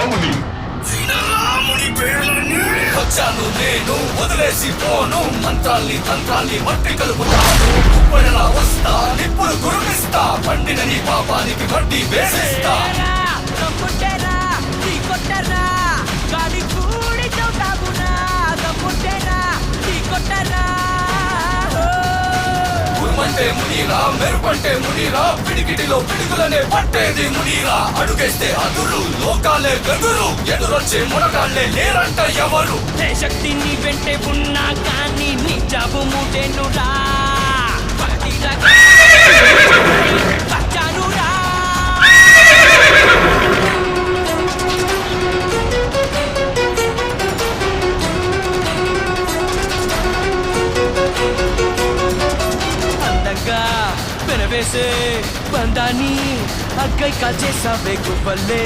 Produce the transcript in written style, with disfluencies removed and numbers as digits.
రాముని. రాముని పేర్లని వచ్చాను నేను, వదిలేసి పోను. మంత్రాల్ని తంత్రాల్ని మట్టి కలుపుతాను. ఉప్పెనలా వస్తా, నిప్పులు కురిపిస్తా. పండిన నీ పాపానికి వడ్డీ వేసిస్తా. ఉరుమంటే మునీరా, మెరుపంటే మునీరా. పిడికిటిలో పిడుగులనే పట్టేది మునీరా. అడుగేస్తే అదురు, లోకాలే గదురు. ఎదురొచ్చే మునగాళ్ళే లేరంట ఎవరు. శక్తిని వెంటే ఉన్నా కానీ నీ జాబు మూటేనురా. అందంగా పెనవేసే బంధాన్ని అగ్గై కాల్చేసావే గువ్వల్లే.